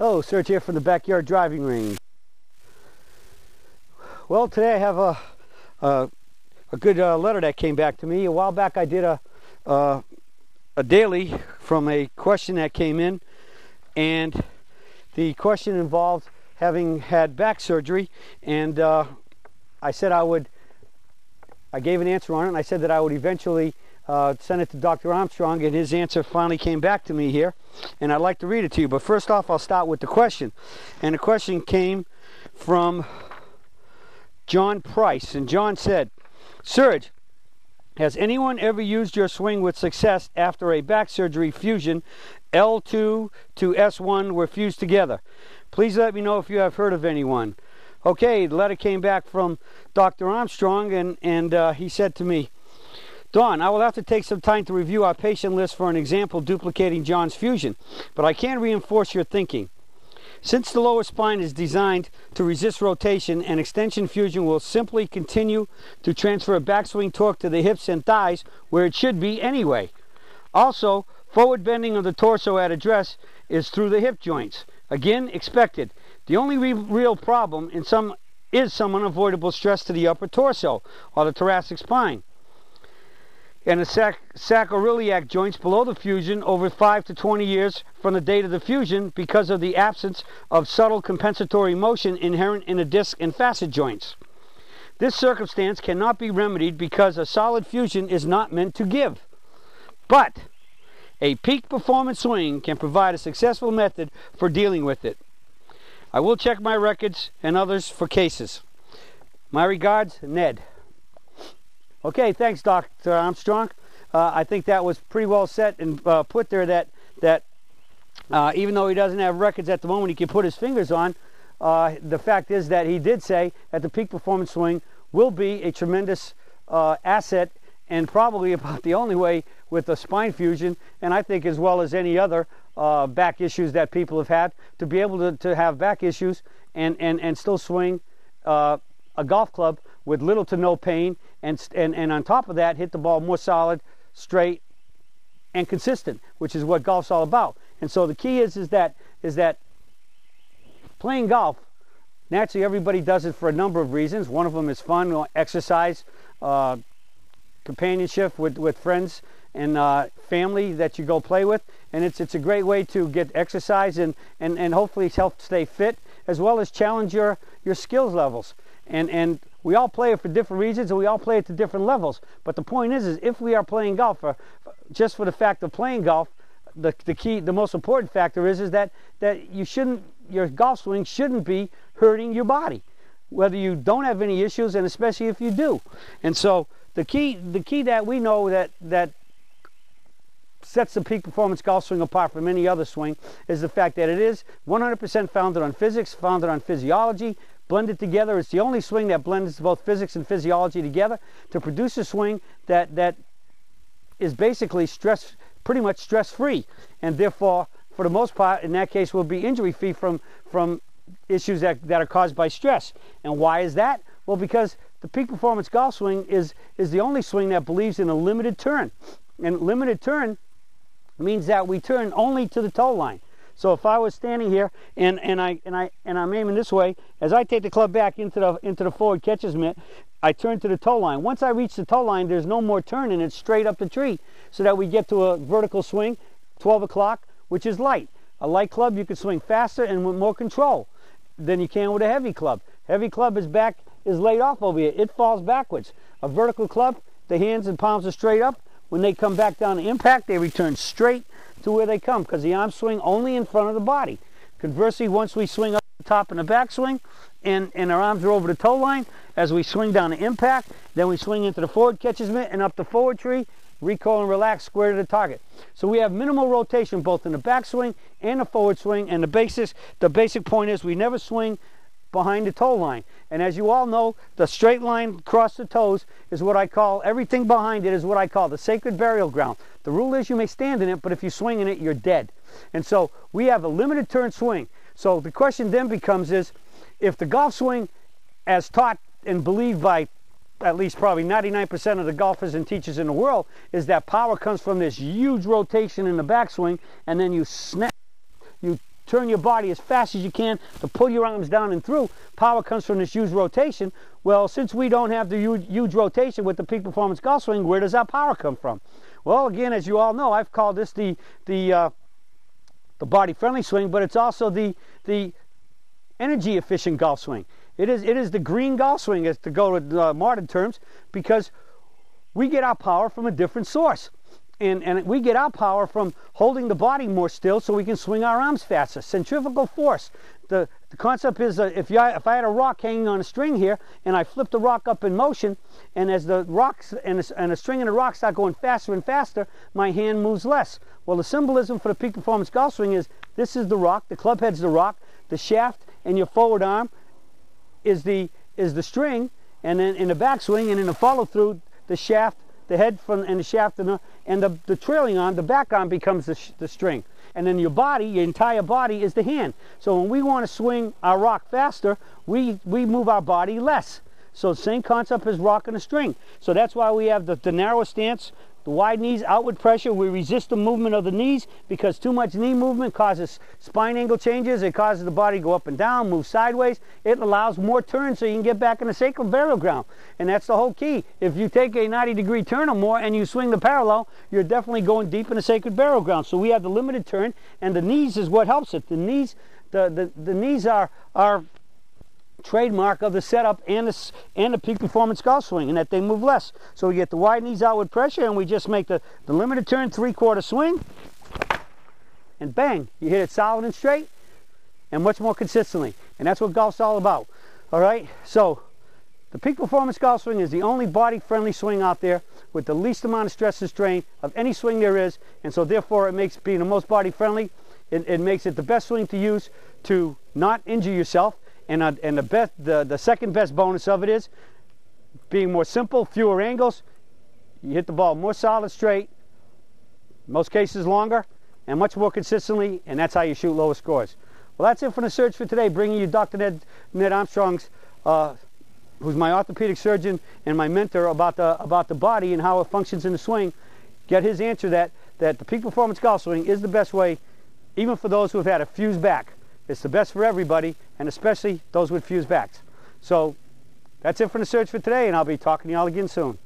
Hello, Serge here from the Backyard Driving Range. Well, today I have a good letter that came back to me. A while back I did a daily from a question that came in, and the question involved having had back surgery, and I said I gave an answer on it, and I said that I would eventually send it to Dr. Armstrong, and his answer finally came back to me here, and I'd like to read it to you. But first off, I'll start with the question. And the question came from John Price, and John said, Serge, has anyone ever used your swing with success after a back surgery fusion? L2 to S1 were fused together. Please let me know if you have heard of anyone. Okay, the letter came back from Dr. Armstrong, and he said to me, Don, I will have to take some time to review our patient list for an example duplicating John's fusion, but I can reinforce your thinking. Since the lower spine is designed to resist rotation, an extension fusion will simply continue to transfer backswing torque to the hips and thighs where it should be anyway. Also, forward bending of the torso at address is through the hip joints. Again, expected. The only real problem is some unavoidable stress to the upper torso or the thoracic spine and the sacroiliac joints below the fusion over 5 to 20 years from the date of the fusion because of the absence of subtle compensatory motion inherent in the disc and facet joints. This circumstance cannot be remedied because a solid fusion is not meant to give. But a peak performance swing can provide a successful method for dealing with it. I will check my records and others for cases. My regards, Ned. Okay, thanks, Dr. Armstrong. I think that was pretty well set and put there that even though he doesn't have records at the moment he can put his fingers on, the fact is that he did say that the peak performance swing will be a tremendous asset and probably about the only way with the spine fusion, and I think as well as any other back issues that people have had, to be able to have back issues and still swing a golf club with little to no pain, and on top of that hit the ball more solid, straight, and consistent, which is what golf's all about. And so the key is that playing golf, naturally everybody does it for a number of reasons. One of them is fun, exercise, companionship with friends and family that you go play with, and it's a great way to get exercise and hopefully help stay fit, as well as challenge your skills levels. And we all play it for different reasons, and we all play it to different levels. But the point is if we are playing golf just for the fact of playing golf, the most important factor is that your golf swing shouldn't be hurting your body, whether you don't have any issues, and especially if you do. And so the key that we know that sets the peak performance golf swing apart from any other swing is the fact that it is 100% founded on physics, founded on physiology, blended together. It's the only swing that blends both physics and physiology together to produce a swing that is basically pretty much stress-free, and therefore, for the most part, in that case, will be injury-free from issues that are caused by stress. And why is that? Well, because the peak performance golf swing is the only swing that believes in a limited turn. And limited turn means that we turn only to the toe line. So if I was standing here and I'm aiming this way, as I take the club back into the forward catcher's mitt, I turn to the toe line. Once I reach the toe line, there's no more turning. It's straight up the tree, so that we get to a vertical swing, 12 o'clock, which is light. A light club, you can swing faster and with more control than you can with a heavy club. Heavy club is laid off over here. It falls backwards. A vertical club, the hands and palms are straight up. When they come back down to impact, they return straight to where they come, because the arms swing only in front of the body. Conversely, once we swing up the top in the backswing and our arms are over the toe line, as we swing down to impact, then we swing into the forward catcher's mitt and up the forward tree, recoil and relax, square to the target. So we have minimal rotation both in the backswing and the forward swing, and the basic point is we never swing behind the toe line. And as you all know, the straight line across the toes is what I call, everything behind it is what I call the sacred burial ground. The rule is you may stand in it, but if you swing in it, you're dead. And so we have a limited turn swing. So the question then becomes is, if the golf swing, as taught and believed by at least probably 99% of the golfers and teachers in the world, is that power comes from this huge rotation in the backswing, and then you turn your body as fast as you can to pull your arms down and through. Power comes from this huge rotation. Well, since we don't have the huge rotation with the peak performance golf swing, where does our power come from? Well, again, as you all know, I've called this the body-friendly swing, but it's also the energy-efficient golf swing. It is the green golf swing, as to go with modern terms, because we get our power from a different source. And we get our power from holding the body more still so we can swing our arms faster. Centrifugal force. The concept is if I had a rock hanging on a string here and I flip the rock up in motion, and as the rocks and the string and the rock start going faster and faster, my hand moves less. Well, the symbolism for the peak performance golf swing is this is the rock, the club head's the rock, the shaft and your forward arm is the string, and then in the backswing and in the follow through, the shaft, the head and the shaft and the trailing arm, the back arm becomes the string. And then your body, your entire body is the hand. So when we want to swing our rock faster, we move our body less. So same concept as rocking a string. So that's why we have the narrower stance, the wide knees, outward pressure. We resist the movement of the knees because too much knee movement causes spine angle changes. It causes the body to go up and down, move sideways. It allows more turns so you can get back in the sacred burial ground. And that's the whole key. If you take a 90-degree turn or more and you swing the parallel, you're definitely going deep in the sacred burial ground. So we have the limited turn, and the knees is what helps it. The knees, the knees are trademark of the setup and the peak performance golf swing, and that they move less. So we get the wide knees outward pressure, and we just make the limited turn 3/4 swing, and bang, you hit it solid and straight and much more consistently. And that's what golf's all about. All right, so the peak performance golf swing is the only body friendly swing out there with the least amount of stress and strain of any swing there is, and so therefore it makes being the most body friendly, it makes it the best swing to use to not injure yourself. And the second best bonus of it is being more simple, fewer angles. You hit the ball more solid, straight, in most cases longer, and much more consistently, and that's how you shoot lower scores. Well, that's it for the search for today, bringing you Dr. Ned Armstrong's, who's my orthopedic surgeon and my mentor about the body and how it functions in the swing. Get his answer that the peak performance golf swing is the best way, even for those who have had a fused back. It's the best for everybody, and especially those with fused backs. So that's it for the search for today, and I'll be talking to you all again soon.